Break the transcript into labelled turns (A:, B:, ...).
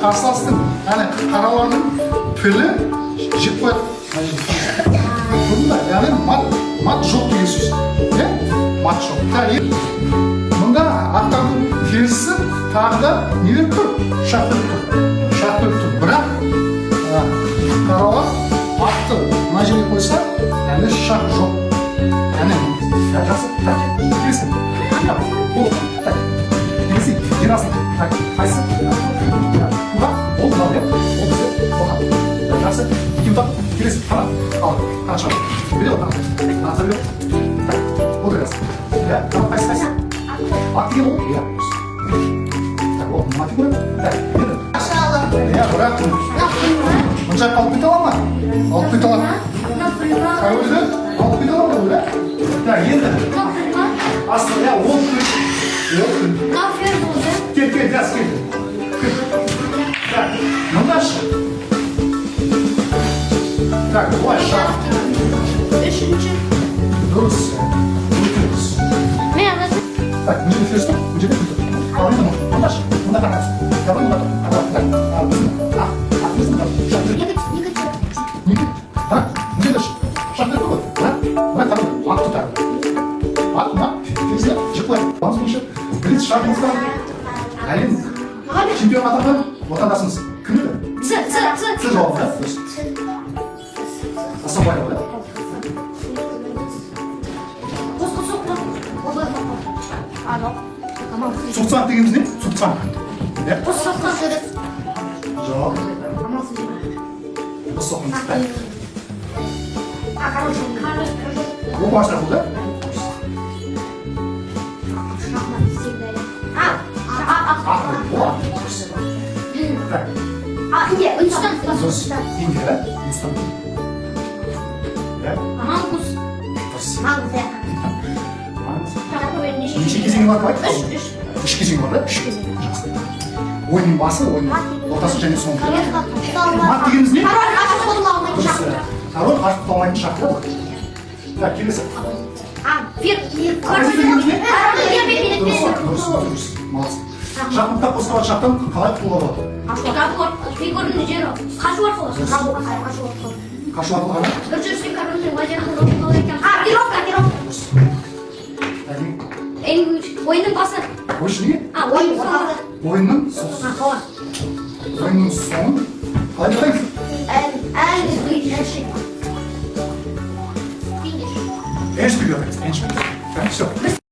A: қарсыластың қаралардың тілі жеп қояды. Яғни мат жоқ деген сөз. Мат жоқ. Мұнда аттардың терісі тағы да не беріп тұр? Шақ беріп тұр. Бірақ қаралар атты мына жерге қойса, яғни шақ жоқ. Яғни жақсы. Келесің. Келесің. Жинасың. Қайсы? Құға. Ол мынау иә. Ол бізде қоған. Жақсы. Кем тап. Келесің. Қана. Ал. Қана шығар. Бере ол. Қана бере. Ол бересің. Иә. Қайсы. Ат деген ол? Иә. Ол мати көріп. Енді. Иә, бірақ мұншақ алып кете ала ма? Алып кете ала ма? Қайсы? Алып кете ала ма? Енді. Aslında ya o ne yapıyoruz burada? Gel biraz gel. Так, ну дальше. Так, bu aşağı.
B: Üçüncü.
A: Durs. Durs.
B: Ne yapıyorsun?
A: Так, bu cebde fırsta, bu cebde fırsta. Tamam mı? Anlaş. Bunda kalmasın. Tamam mı? Al, bizim. Bizim kalsın. Şartları. Ne? Ha? Bu cebde şartları koy. Bırak tamam. At tutar. Atma. Temizle. Çıkma. Bazı bir şey. Biz şartımızdan әлем чемпион атанған отандасымыз кім еді? С жауап да? Асанбаева да? Сукцанг дегеніміз не? Сукцанг. Жоқ. Қосоқын. Ол башта бұл да?
B: Индия, Үндістан.
A: Индия, Үндістан.
B: Мангус.
A: Неше кезеңі бар бай? Үш кезеңі бар да? Ойынның басы, ойынның ортасы және соңғы. Мат дегеніміз не?
B: Король ашық бола алмайтын шақ.
A: Король ашық бола алмайтын шақ. Так, келесі.
B: Король
A: дегеніміз не?
B: дұрыс.
A: Молодцы. Шахматта қосылған шақтан қалай құтылуға болады?
B: Фигурный жері қашу арқылы.
A: Қашу арқылы ғана?
B: Бір жүрістен корольдің вазирінің қалай екен. Пировка. Ойынның басы.
A: Ойыш неге?
B: Ойынның соңы.
A: Ойынның соңы. Ойынның соңы. Қалай жатайсың? Эншпиль жатайсың. Эншпиль. Все.